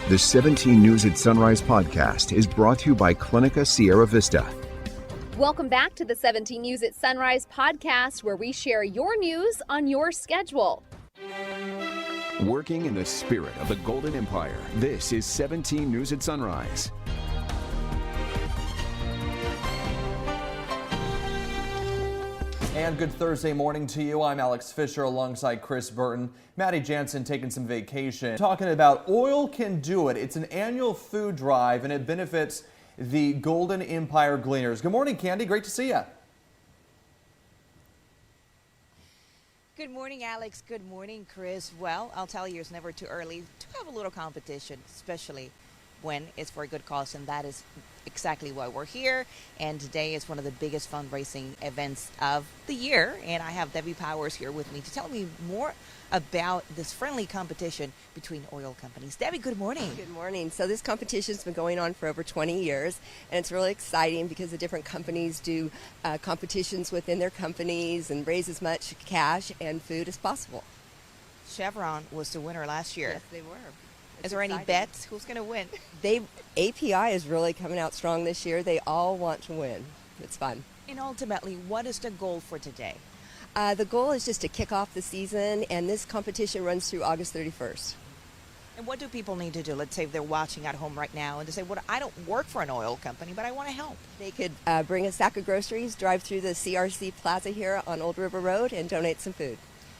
The 17 News at Sunrise podcast is brought to you by Clinica Sierra Vista. Welcome back to the 17 News at Sunrise podcast, where we share your news on your schedule. Working in the spirit of the Golden Empire, this is 17 News at Sunrise. And good Thursday morning to you. I'm Alex Fisher alongside Chris Burton. Maddie Jansen taking some vacation. Talking about Oil Can Do It. It's an annual food drive and it benefits the Golden Empire Gleaners. Good morning, Candy. Great to see you. Good morning, Alex. Good morning, Chris. Well, I'll tell you, it's never too early to have a little competition, especially when it's for a good cause, and that is exactly why we're here. And today is one of the biggest fundraising events of the year, and I have Debbie Powers here with me to tell me more about this friendly competition between oil companies. Debbie, good morning. Good morning. So this competition's been going on for over 20 years, and it's really exciting because the different companies do competitions within their companies and raise as much cash and food as possible. Chevron was the winner last year. Yes, they were. Is there any bets? Who's going to win? API is really coming out strong this year. They all want to win. It's fun. And ultimately, what is the goal for today? The goal is just to kick off the season, and this competition runs through August 31st. And what do people need to do? Let's say if they're watching at home right now and they say, well, I don't work for an oil company, but I want to help. They could bring a sack of groceries, drive through the CRC Plaza here on Old River Road, and donate some food.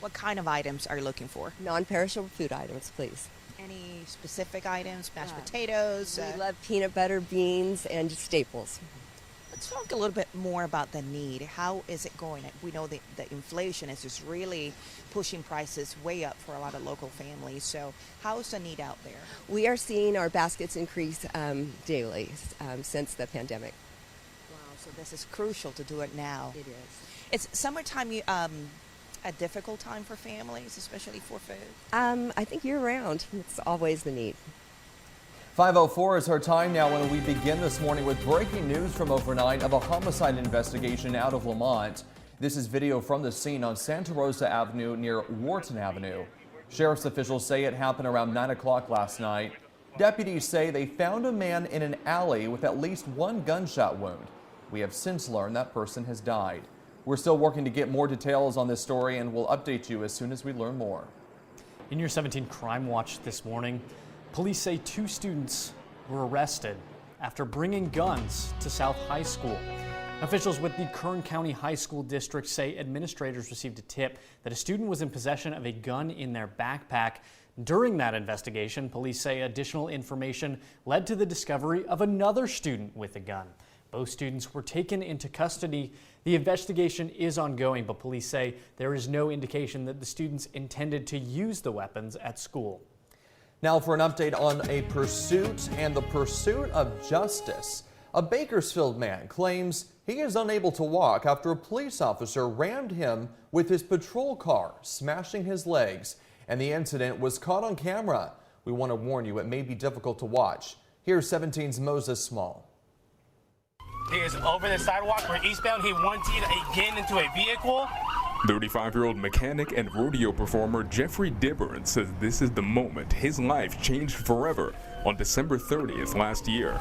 What kind of items are you looking for? Non-perishable food items, please. Any specific items? Mashed potatoes? We love peanut butter, beans, and just staples. Let's talk a little bit more about the need. How is it going? We know the inflation is just really pushing prices way up for a lot of local families. So how is the need out there? We are seeing our baskets increase daily since the pandemic. Wow, so this is crucial to do it now. It is. It's summertime, a difficult time for families, especially for food? I think year-round. It's always the need. 5:04 is our time now when we begin this morning with breaking news from overnight of a homicide investigation out of Lamont. This is video from the scene on Santa Rosa Avenue near Wharton Avenue. Sheriff's officials say it happened around 9 o'clock last night. Deputies say they found a man in an alley with at least one gunshot wound. We have since learned that person has died. We're still working to get more details on this story, and we'll update you as soon as we learn more. In your 17 Crime Watch this morning, police say 2 students were arrested after bringing guns to South High School. Officials with the Kern County High School District say administrators received a tip that a student was in possession of a gun in their backpack. During that investigation, police say additional information led to the discovery of another student with a gun. Both students were taken into custody. The investigation is ongoing, but police say there is no indication that the students intended to use the weapons at school. Now for an update on a pursuit and the pursuit of justice. A Bakersfield man claims he is unable to walk after a police officer rammed him with his patrol car, smashing his legs, and the incident was caught on camera. We want to warn you, it may be difficult to watch. Here's 17's Moses Small. He is over the sidewalk. We're eastbound. He wanted to get into a vehicle. 35-year-old mechanic and rodeo performer Jeffrey Dibburn says this is the moment his life changed forever on December 30th last year.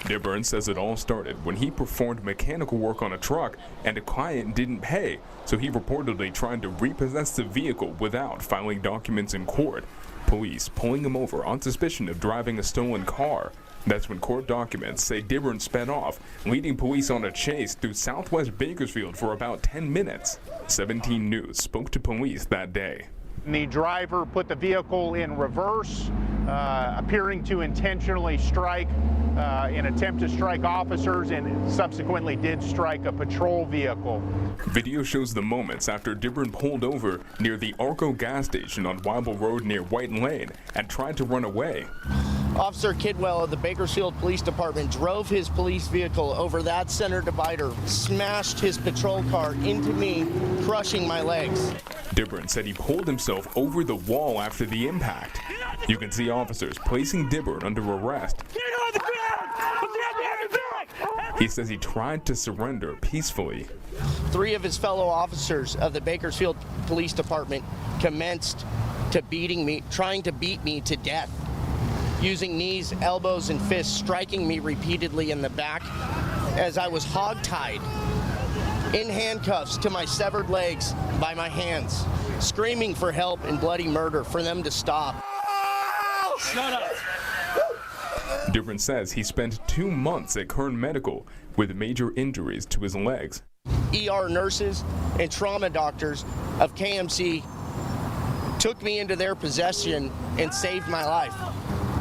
Dibburn says it all started when he performed mechanical work on a truck and a client didn't pay, so he reportedly tried to repossess the vehicle without filing documents in court. Police pulling him over on suspicion of driving a stolen car. That's when court documents say Dibburn sped off, leading police on a chase through southwest Bakersfield for about 10 minutes. 17 News spoke to police that day. The driver put the vehicle in reverse, appearing to intentionally strike in attempt to strike officers, and subsequently did strike a patrol vehicle. Video shows the moments after Dibburn pulled over near the Arco gas station on Weible Road near White Lane and tried to run away. Officer Kidwell of the Bakersfield Police Department drove his police vehicle over that center divider, smashed his patrol car into me, crushing my legs. Dibburn said he pulled himself over the wall after the impact. You can see officers placing Dibburn under arrest. Get on the ground! Put your hand behind your back! He says he tried to surrender peacefully. 3 of his fellow officers of the Bakersfield Police Department commenced to beating me, trying to beat me to death, using knees, elbows, and fists, striking me repeatedly in the back as I was hogtied in handcuffs to my severed legs by my hands, screaming for help and bloody murder for them to stop. Shut up. Dibrin says he spent 2 months at Kern Medical with major injuries to his legs. ER nurses and trauma doctors of KMC took me into their possession and saved my life.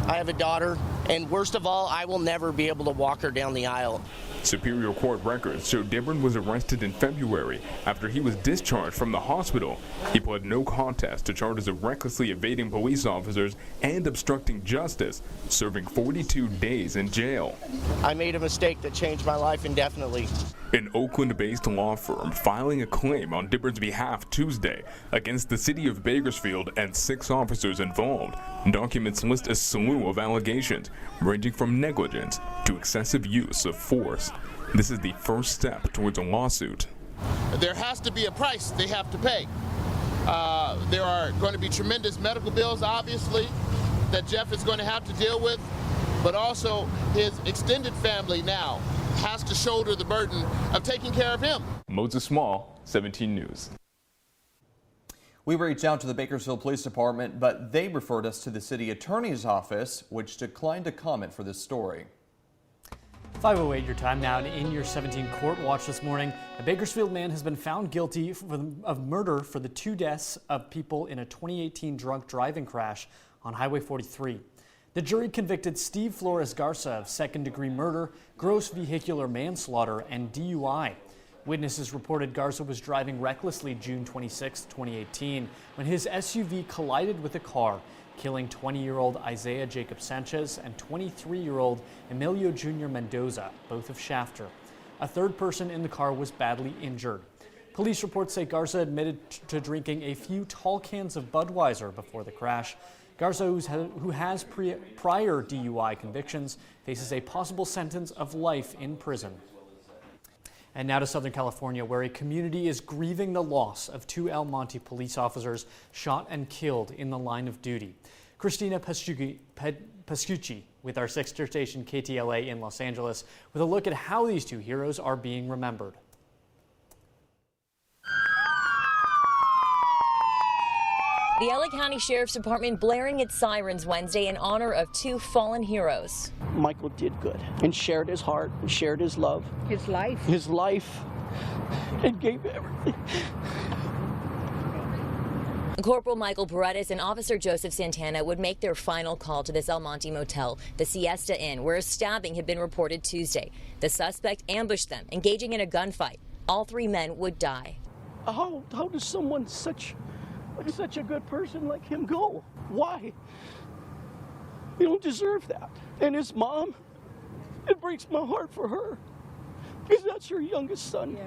I have a daughter, and worst of all, I will never be able to walk her down the aisle. Superior Court records show Dibrin was arrested in February after he was discharged from the hospital. He pled no contest to charges of recklessly evading police officers and obstructing justice, serving 42 days in jail. I made a mistake that changed my life indefinitely. An Oakland-based law firm filing a claim on Dibrin's behalf Tuesday against the city of Bakersfield and 6 officers involved. Documents list a slew of allegations ranging from negligence to excessive use of force. This is the first step towards a lawsuit. There has to be a price they have to pay. There are going to be tremendous medical bills, obviously, that Jeff is going to have to deal with, but also his extended family now has to shoulder the burden of taking care of him. Moses Small, 17 News. We reached out to the Bakersfield Police Department, but they referred us to the city attorney's office, which declined to comment for this story. 5:08 your time now, and in your 17 court watch this morning, a Bakersfield man has been found guilty of murder for the 2 deaths of people in a 2018 drunk driving crash on Highway 43. The jury convicted Steve Flores Garza of second-degree murder, gross vehicular manslaughter, and DUI. Witnesses reported Garza was driving recklessly June 26, 2018, when his SUV collided with a car, killing 20-year-old Isaiah Jacob Sanchez and 23-year-old Emilio Jr. Mendoza, both of Shafter. A third person in the car was badly injured. Police reports say Garza admitted to drinking a few tall cans of Budweiser before the crash. Garza, who has prior DUI convictions, faces a possible sentence of life in prison. And now to Southern California, where a community is grieving the loss of 2 El Monte police officers shot and killed in the line of duty. Christina Pascucci with our sister station KTLA in Los Angeles with a look at how these 2 heroes are being remembered. The LA County Sheriff's Department blaring its sirens Wednesday in honor of 2 fallen heroes. Michael did good and shared his heart and shared his love. His life, and gave everything. Corporal Michael Paredes and Officer Joseph Santana would make their final call to this El Monte motel, the Siesta Inn, where a stabbing had been reported Tuesday. The suspect ambushed them, engaging in a gunfight. All 3 men would die. How does someone such a good person like him go? Why? You don't deserve that. And his mom, it breaks my heart for her, because that's her youngest son. Yeah.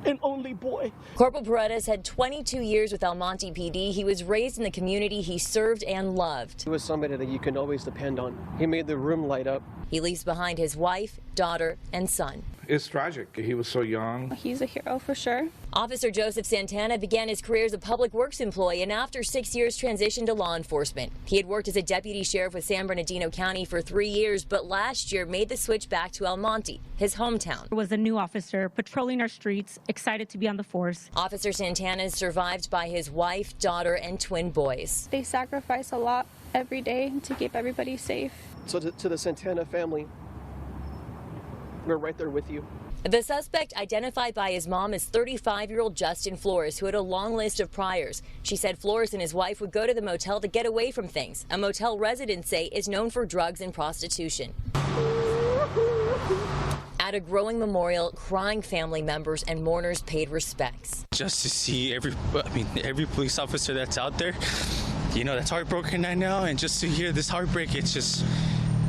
And only boy. Corporal Paredes had 22 years with El Monte PD. He was raised in the community he served and loved. He was somebody that you can always depend on. He made the room light up. He leaves behind his wife, daughter, and son. It's tragic. He was so young. He's a hero for sure. Officer Joseph Santana began his career as a public works employee and after 6 years transitioned to law enforcement. He had worked as a deputy sheriff with San Bernardino County for 3 years, but last year made the switch back to El Monte, his hometown. Was a new officer patrolling our streets, excited to be on the force. Officer Santana is survived by his wife, daughter, and twin boys. They sacrifice a lot every day to keep everybody safe. So to the Santana family, we're right there with you. The suspect, identified by his mom, is 35-year-old Justin Flores, who had a long list of priors. She said Flores and his wife would go to the motel to get away from things. A motel residents say is known for drugs and prostitution. At a growing memorial, crying family members and mourners paid respects. Just to see every police officer that's out there, that's heartbroken right now, and just to hear this heartbreak,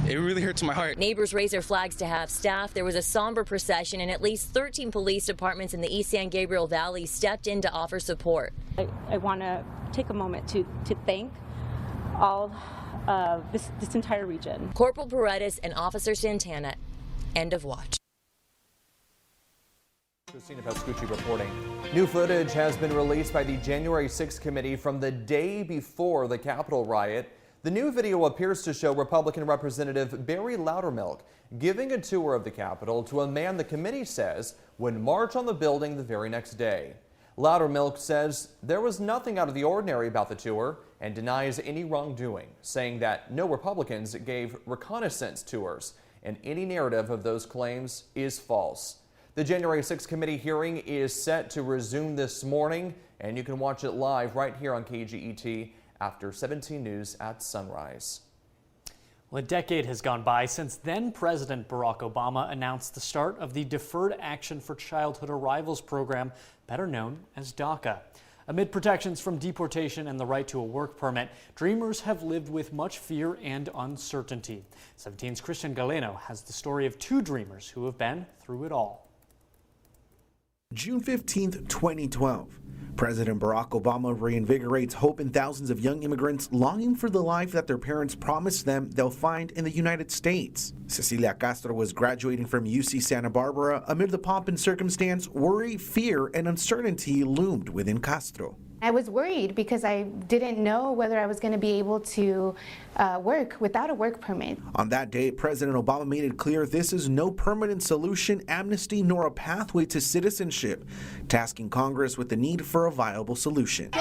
it really hurts my heart. Neighbors raised their flags to have staff. There was a somber procession, and at least 13 police departments in the East San Gabriel Valley stepped in to offer support. I want to take a moment to thank all of this entire region. Corporal Paredes and Officer Santana, end of watch. Christina Pascucci reporting. New footage has been released by the January 6th committee from the day before the Capitol riot. The new video appears to show Republican Representative Barry Loudermilk giving a tour of the Capitol to a man the committee says would march on the building the very next day. Loudermilk says there was nothing out of the ordinary about the tour and denies any wrongdoing, saying that no Republicans gave reconnaissance tours and any narrative of those claims is false. The January 6th committee hearing is set to resume this morning, and you can watch it live right here on KGET after 17 News at sunrise. Well, a decade has gone by since then President Barack Obama announced the start of the Deferred Action for Childhood Arrivals program, better known as DACA. Amid protections from deportation and the right to a work permit, dreamers have lived with much fear and uncertainty. 17's Christian Galeno has the story of two dreamers who have been through it all. June 15th, 2012. President Barack Obama reinvigorates hope in thousands of young immigrants longing for the life that their parents promised them they'll find in the United States. Cecilia Castro was graduating from UC Santa Barbara. Amid the pomp and circumstance, worry, fear, and uncertainty loomed within Castro. I was worried because I didn't know whether I was going to be able to work without a work permit. On that day, President Obama made it clear this is no permanent solution, amnesty, nor a pathway to citizenship, tasking Congress with the need for a viable solution.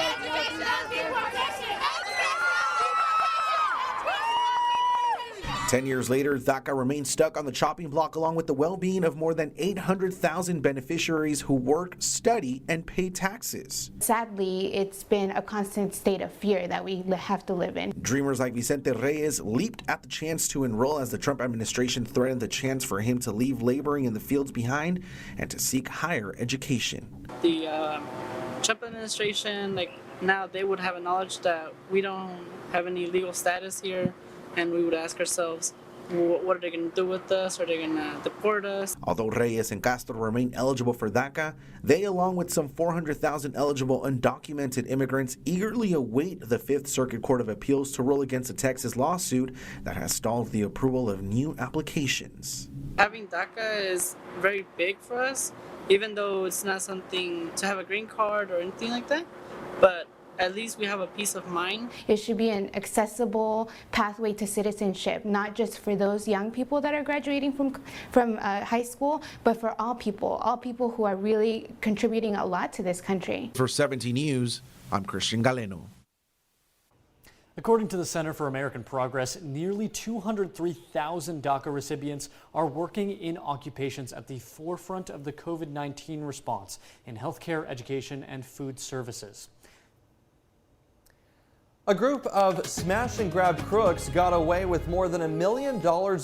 10 years later, DACA remains stuck on the chopping block along with the well-being of more than 800,000 beneficiaries who work, study, and pay taxes. Sadly, it's been a constant state of fear that we have to live in. Dreamers like Vicente Reyes leaped at the chance to enroll as the Trump administration threatened the chance for him to leave laboring in the fields behind and to seek higher education. The Trump administration, now they would have a knowledge that we don't have any legal status here. And we would ask ourselves, what are they going to do with us? Are they going to deport us? Although Reyes and Castro remain eligible for DACA, they, along with some 400,000 eligible undocumented immigrants, eagerly await the Fifth Circuit Court of Appeals to rule against a Texas lawsuit that has stalled the approval of new applications. Having DACA is very big for us, even though it's not something to have a green card or anything like that. But at least we have a peace of mind. It should be an accessible pathway to citizenship, not just for those young people that are graduating from high school, but for all people who are really contributing a lot to this country. For 17 News, I'm Christian Galeno. According to the Center for American Progress, nearly 203,000 DACA recipients are working in occupations at the forefront of the COVID-19 response in healthcare, education, and food services. A group of smash-and-grab crooks got away with more than $1 million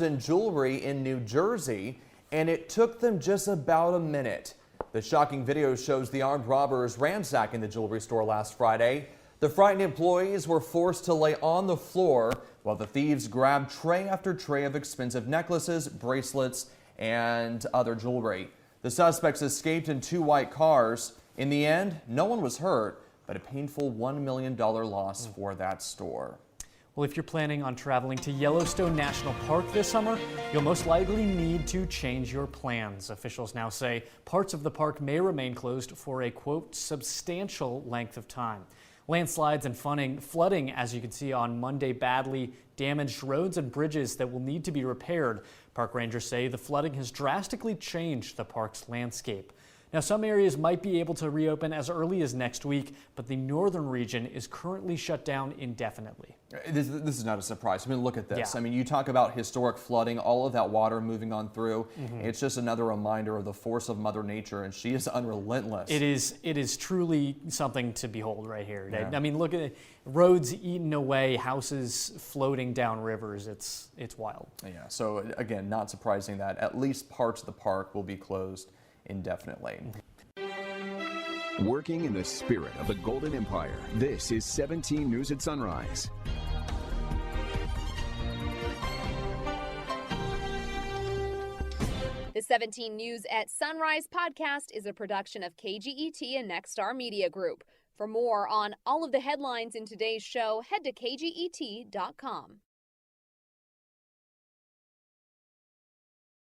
in jewelry in New Jersey, and it took them just about a minute. The shocking video shows the armed robbers ransacking the jewelry store last Friday. The frightened employees were forced to lay on the floor while the thieves grabbed tray after tray of expensive necklaces, bracelets, and other jewelry. The suspects escaped in 2 white cars. In the end, no one was hurt, but a painful $1 million loss for that store. Well, if you're planning on traveling to Yellowstone National Park this summer, you'll most likely need to change your plans. Officials now say parts of the park may remain closed for a, quote, substantial length of time. Landslides and flooding, as you can see on Monday, badly damaged roads and bridges that will need to be repaired. Park rangers say the flooding has drastically changed the park's landscape. Now, some areas might be able to reopen as early as next week, but the northern region is currently shut down indefinitely. This is not a surprise. I mean, look at this. Yeah. I mean, you talk about historic flooding, all of that water moving on through. It's just another reminder of the force of Mother Nature, and she is unrelentless. It is truly something to behold right here. Yeah. I mean, look at it. Roads eaten away, houses floating down rivers. It's wild. Yeah, so again, not surprising that at least parts of the park will be closed indefinitely. Working in the spirit of the Golden Empire, this is 17 News at Sunrise. The 17 News at Sunrise podcast is a production of KGET and Nexstar Media Group. For more on all of the headlines in today's show, head to kget.com.